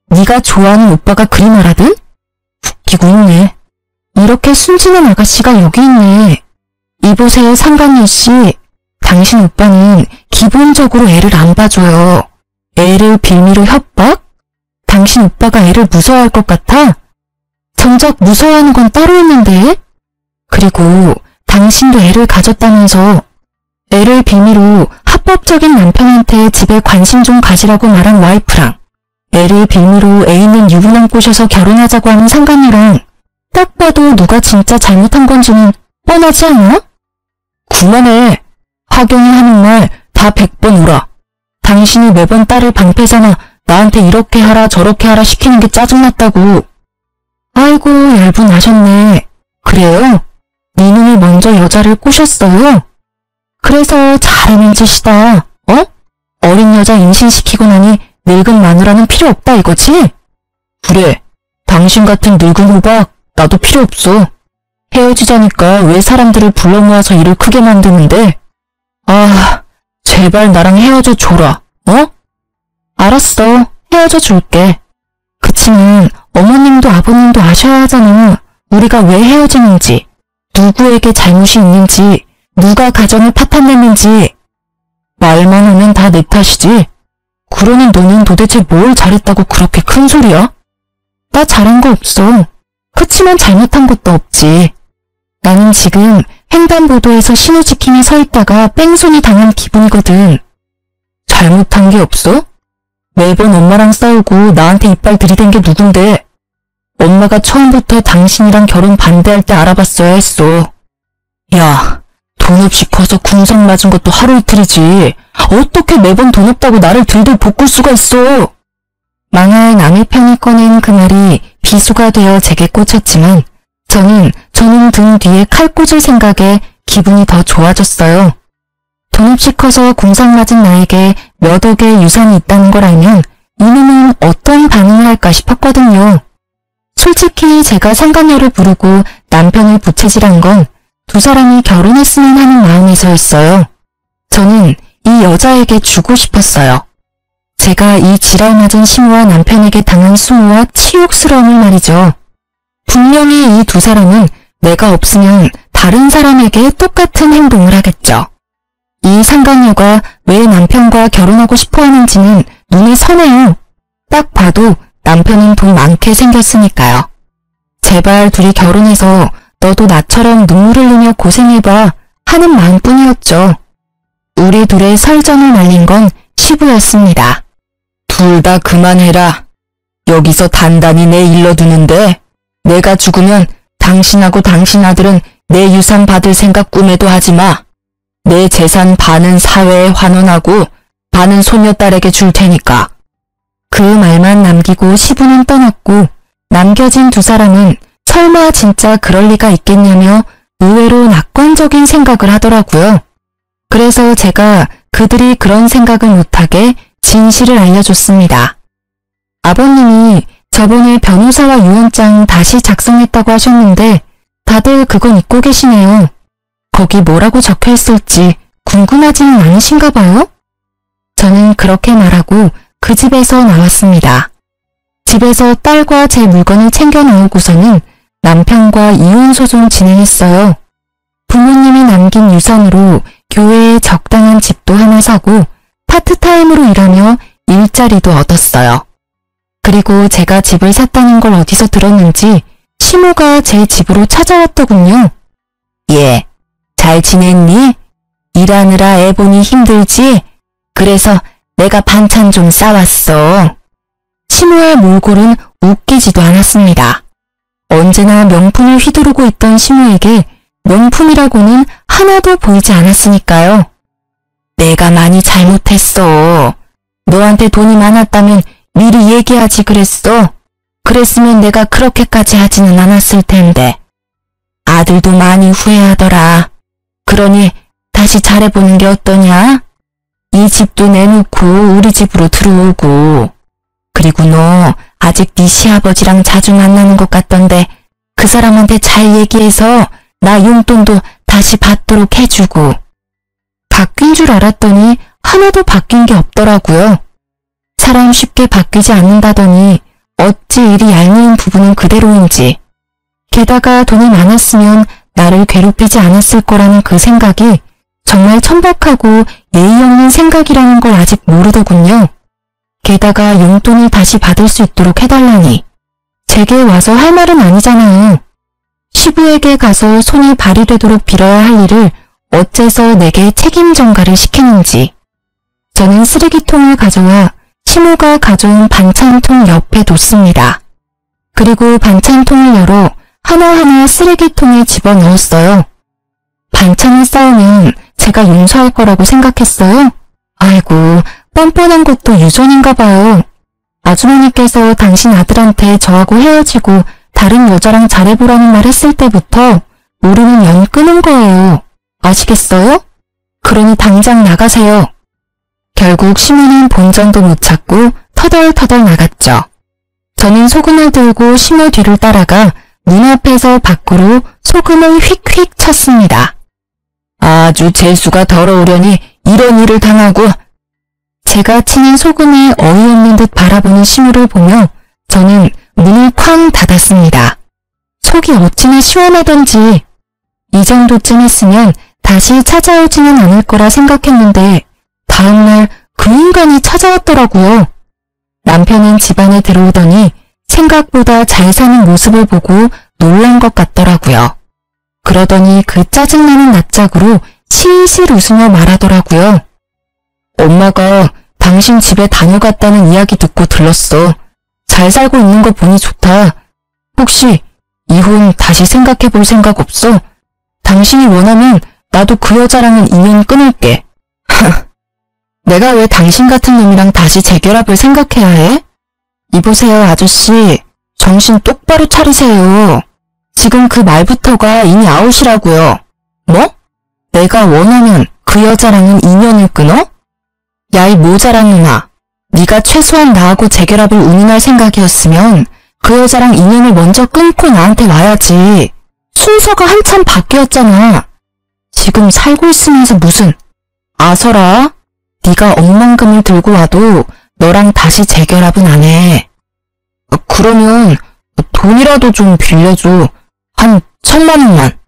네가 좋아하는 오빠가 그리 말하든? 웃기고 있네. 이렇게 순진한 아가씨가 여기 있네. 이보세요, 상관녀 씨. 당신 오빠는 기본적으로 애를 안 봐줘요. 애를 빌미로 협박? 당신 오빠가 애를 무서워할 것 같아? 정작 무서워하는 건 따로 있는데? 그리고 당신도 애를 가졌다면서 애를 빌미로 합법적인 남편한테 집에 관심 좀 가지라고 말한 와이프랑 애를 빌미로 애 있는 유부남 꼬셔서 결혼하자고 하는 상관녀랑 딱 봐도 누가 진짜 잘못한 건지는 뻔하지 않아? 그만해. 화경이 하는 말 다 100번 울어. 당신이 매번 딸을 방패잖아. 나한테 이렇게 하라 저렇게 하라 시키는 게 짜증났다고. 아이고, 얄분하셨네. 그래요? 네 놈이 먼저 여자를 꼬셨어요? 그래서 잘하는 짓이다. 어? 어린 여자 임신시키고 나니 늙은 마누라는 필요 없다 이거지? 그래. 당신 같은 늙은 호박 나도 필요 없어. 헤어지자니까 왜 사람들을 불러 모아서 일을 크게 만드는데? 아, 제발 나랑 헤어져 줘라. 어? 알았어. 헤어져 줄게. 그치만 어머님도 아버님도 아셔야 하잖아. 우리가 왜 헤어지는지, 누구에게 잘못이 있는지, 누가 가정을 파탄냈는지. 말만 하면 다 내 탓이지. 그러는 너는 도대체 뭘 잘했다고 그렇게 큰 소리야? 나 잘한 거 없어. 그치만 잘못한 것도 없지. 나는 지금 횡단보도에서 신호지킴에 서 있다가 뺑소니 당한 기분이거든. 잘못한 게 없어? 매번 엄마랑 싸우고 나한테 이빨 들이댄 게 누군데? 엄마가 처음부터 당신이랑 결혼 반대할 때 알아봤어야 했어. 야, 돈 없이 커서 궁상 맞은 것도 하루 이틀이지. 어떻게 매번 돈 없다고 나를 들들 볶을 수가 있어? 망할 남의 편을 꺼낸 그 말이 비수가 되어 제게 꽂혔지만 저는 저놈 등 뒤에 칼 꽂을 생각에 기분이 더 좋아졌어요. 돈 없이 커서 궁상 맞은 나에게 몇 억의 유산이 있다는 걸 알면 이놈은 어떤 반응을 할까 싶었거든요. 솔직히 제가 상간녀를 부르고 남편을 부채질한 건 두 사람이 결혼했으면 하는 마음에서였어요. 저는 이 여자에게 주고 싶었어요. 제가 이 지랄 맞은 시무와 남편에게 당한 수모와 치욕스러움을 말이죠. 분명히 이 두 사람은 내가 없으면 다른 사람에게 똑같은 행동을 하겠죠. 이 상간녀가 왜 남편과 결혼하고 싶어 하는지는 눈에 선해요. 딱 봐도 남편은 돈 많게 생겼으니까요. 제발 둘이 결혼해서 너도 나처럼 눈물을 흘리며 고생해봐 하는 마음뿐이었죠. 우리 둘의 설전을 말린 건 시부였습니다. 둘 다 그만해라. 여기서 단단히 내 일러두는데 내가 죽으면 당신하고 당신 아들은 내 유산 받을 생각 꿈에도 하지 마. 내 재산 반은 사회에 환원하고 반은 소녀딸에게 줄 테니까. 그 말만 남기고 시부는 떠났고 남겨진 두 사람은 설마 진짜 그럴 리가 있겠냐며 의외로 낙관적인 생각을 하더라고요. 그래서 제가 그들이 그런 생각을 못하게 진실을 알려줬습니다. 아버님이 저번에 변호사와 유언장 다시 작성했다고 하셨는데 다들 그건 잊고 계시네요. 거기 뭐라고 적혀있을지 궁금하지는 않으신가 봐요? 저는 그렇게 말하고 그 집에서 나왔습니다. 집에서 딸과 제 물건을 챙겨 나오고서는 남편과 이혼소송 진행했어요. 부모님이 남긴 유산으로 교회에 적당한 집도 하나 사고 파트타임으로 일하며 일자리도 얻었어요. 그리고 제가 집을 샀다는 걸 어디서 들었는지 시모가 제 집으로 찾아왔더군요. 예, 잘 지냈니? 일하느라 애 보니 힘들지? 그래서 내가 반찬 좀 싸왔어. 시모의 몰골은 웃기지도 않았습니다. 언제나 명품을 휘두르고 있던 시모에게 명품이라고는 하나도 보이지 않았으니까요. 내가 많이 잘못했어. 너한테 돈이 많았다면 미리 얘기하지 그랬어. 그랬으면 내가 그렇게까지 하지는 않았을 텐데. 아들도 많이 후회하더라. 그러니 다시 잘해보는 게 어떠냐? 이 집도 내놓고 우리 집으로 들어오고. 그리고 너 아직 네 시아버지랑 자주 만나는 것 같던데 그 사람한테 잘 얘기해서 나 용돈도 다시 받도록 해주고. 바뀐 줄 알았더니 하나도 바뀐 게 없더라고요. 사람 쉽게 바뀌지 않는다더니 어찌 이리 얄미운 부부는 그대로인지 게다가 돈이 많았으면 나를 괴롭히지 않았을 거라는 그 생각이 정말 천박하고 예의 없는 생각이라는 걸 아직 모르더군요. 게다가 용돈을 다시 받을 수 있도록 해달라니 제게 와서 할 말은 아니잖아요. 시부에게 가서 손이 발휘되도록 빌어야 할 일을 어째서 내게 책임 전가를 시키는지. 저는 쓰레기통을 가져와 시모가 가져온 반찬통 옆에 뒀습니다. 그리고 반찬통을 열어 하나하나 쓰레기통에 집어넣었어요. 반찬을 쌓으면 제가 용서할 거라고 생각했어요? 아이고, 뻔뻔한 것도 유전인가 봐요. 아주머니께서 당신 아들한테 저하고 헤어지고 다른 여자랑 잘해보라는 말 했을 때부터 모르는 연 끄는 거예요. 아시겠어요? 그러니 당장 나가세요. 결국 시모는 본전도 못 찾고 터덜터덜 나갔죠. 저는 소금을 들고 시모 뒤를 따라가 문 앞에서 밖으로 소금을 휙휙 쳤습니다. 아주 재수가 더러우려니 이런 일을 당하고. 제가 치는 소금에 어이없는 듯 바라보는 시모를 보며 저는 문을 쾅 닫았습니다. 속이 어찌나 시원하던지. 이 정도쯤 했으면 다시 찾아오지는 않을 거라 생각했는데 다음날 그 인간이 찾아왔더라고요. 남편은 집안에 들어오더니 생각보다 잘 사는 모습을 보고 놀란 것 같더라고요. 그러더니 그 짜증나는 낯짝으로 실실 웃으며 말하더라고요. 엄마가 당신 집에 다녀갔다는 이야기 듣고 들렀어. 잘 살고 있는 거 보니 좋다. 혹시 이혼 다시 생각해 볼 생각 없어? 당신이 원하면 나도 그 여자랑은 인연 끊을게. 내가 왜 당신 같은 놈이랑 다시 재결합을 생각해야 해? 이보세요, 아저씨. 정신 똑바로 차리세요. 지금 그 말부터가 이미 아웃이라고요. 뭐? 내가 원하면 그 여자랑은 인연을 끊어? 야, 이 모자란 놈아. 네가 최소한 나하고 재결합을 운운할 생각이었으면 그 여자랑 인연을 먼저 끊고 나한테 와야지. 순서가 한참 바뀌었잖아. 지금 살고 있으면서 무슨. 아서라. 네가 억만금을 들고 와도 너랑 다시 재결합은 안 해. 그러면 돈이라도 좀 빌려줘. 한 1,000,000원만.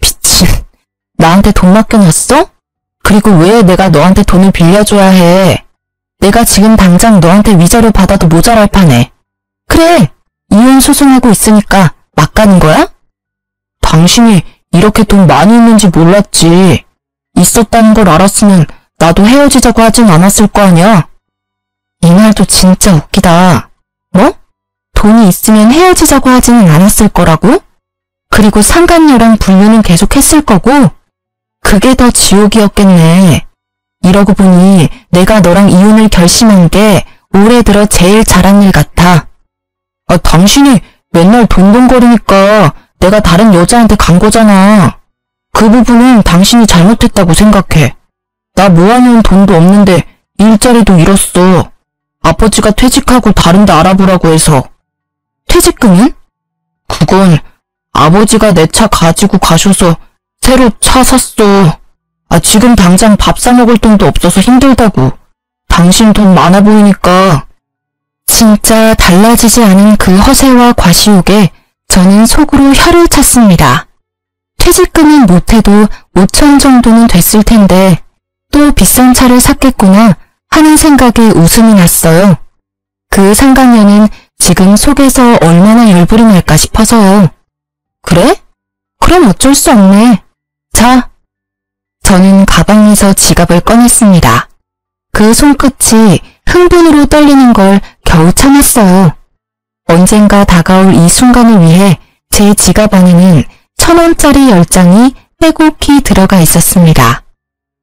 미친. 나한테 돈 맡겨놨어? 그리고 왜 내가 너한테 돈을 빌려줘야 해? 내가 지금 당장 너한테 위자료 받아도 모자랄 판에. 그래, 이혼 소송하고 있으니까 막 가는 거야? 당신이 이렇게 돈 많이 있는지 몰랐지. 있었다는 걸 알았으면 나도 헤어지자고 하진 않았을 거 아니야? 이 말도 진짜 웃기다. 뭐? 돈이 있으면 헤어지자고 하지는 않았을 거라고? 그리고 상간녀랑 분류는 계속 했을 거고? 그게 더 지옥이었겠네. 이러고 보니 내가 너랑 이혼을 결심한 게 올해 들어 제일 잘한 일 같아. 당신이 맨날 돈돈거리니까 내가 다른 여자한테 간 거잖아. 그 부분은 당신이 잘못했다고 생각해. 나 모아놓은 돈도 없는데 일자리도 잃었어. 아버지가 퇴직하고 다른 데 알아보라고 해서. 퇴직금은? 그건 아버지가 내 차 가지고 가셔서 새로 차 샀어. 지금 당장 밥 사 먹을 돈도 없어서 힘들다고. 당신 돈 많아 보이니까. 진짜 달라지지 않은 그 허세와 과시욕에 저는 속으로 혀를 찼습니다. 퇴직금은 못해도 5천 정도는 됐을 텐데 또 비싼 차를 샀겠구나 하는 생각에 웃음이 났어요. 그 상간녀는 지금 속에서 얼마나 열불이 날까 싶어서요. 그래? 그럼 어쩔 수 없네. 자. 저는 가방에서 지갑을 꺼냈습니다. 그 손끝이 흥분으로 떨리는 걸 겨우 참았어요. 언젠가 다가올 이 순간을 위해 제 지갑 안에는 1,000원짜리 10장이 빼곡히 들어가 있었습니다.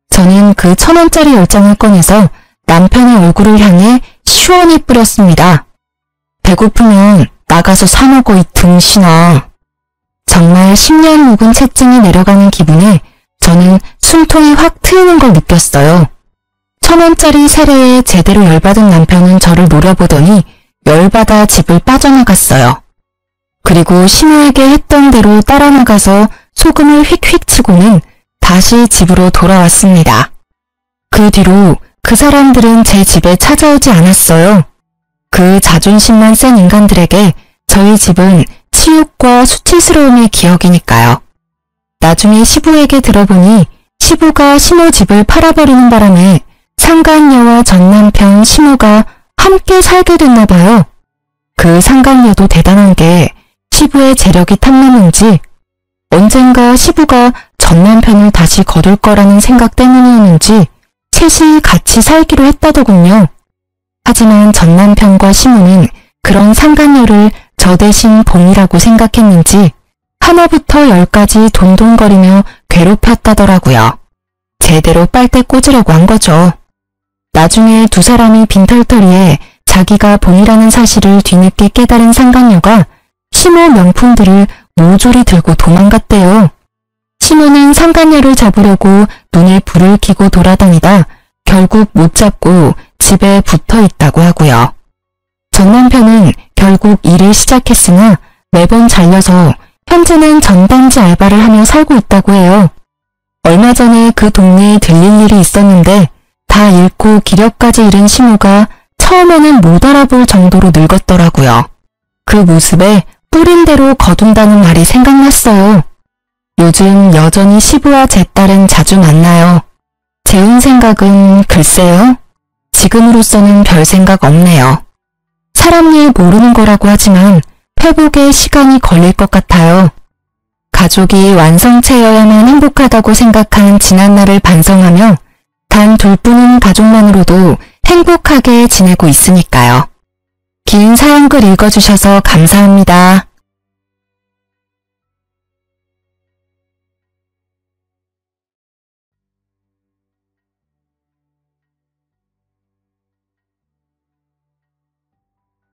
저는 그 1,000원짜리 10장을 꺼내서 남편의 얼굴을 향해 시원히 뿌렸습니다. 배고프면 나가서 사 먹어 이 등신아. 정말 10년 묵은 채증이 내려가는 기분에 저는 숨통이 확 트이는 걸 느꼈어요. 1,000원짜리 세례에 제대로 열받은 남편은 저를 노려보더니 열받아 집을 빠져나갔어요. 그리고 시모에게 했던 대로 따라 나가서 소금을 휙휙 치고는 다시 집으로 돌아왔습니다. 그 뒤로 그 사람들은 제 집에 찾아오지 않았어요. 그 자존심만 센 인간들에게 저희 집은 치욕과 수치스러움의 기억이니까요. 나중에 시부에게 들어보니 시부가 시모 집을 팔아버리는 바람에 상간녀와 전 남편 시모가 함께 살게 됐나 봐요. 그 상간녀도 대단한 게 시부의 재력이 탐나는지 언젠가 시부가 전 남편을 다시 거둘 거라는 생각 때문이었는지 셋이 같이 살기로 했다더군요. 하지만 전 남편과 시모는 그런 상간녀를 저 대신 봉이라고 생각했는지 하나부터 열까지 돈돈거리며 괴롭혔다더라고요. 제대로 빨대 꽂으려고 한 거죠. 나중에 두 사람이 빈털터리에 자기가 봉이라는 사실을 뒤늦게 깨달은 상간녀가 시모 명품들을 모조리 들고 도망갔대요. 시모는 상간녀를 잡으려고 눈에 불을 켜고 돌아다니다 결국 못 잡고 집에 붙어 있다고 하고요. 전 남편은 결국 일을 시작했으나 매번 잘려서 현재는 전단지 알바를 하며 살고 있다고 해요. 얼마 전에 그 동네에 들릴 일이 있었는데 다 잃고 기력까지 잃은 시모가 처음에는 못 알아볼 정도로 늙었더라고요. 그 모습에 뿌린 대로 거둔다는 말이 생각났어요. 요즘 여전히 시부와 제 딸은 자주 만나요. 재혼 생각은 글쎄요. 지금으로서는 별 생각 없네요. 사람 일 모르는 거라고 하지만 회복에 시간이 걸릴 것 같아요. 가족이 완성체여야만 행복하다고 생각한 지난날을 반성하며 단 둘뿐인 가족만으로도 행복하게 지내고 있으니까요. 긴 사연글 읽어주셔서 감사합니다.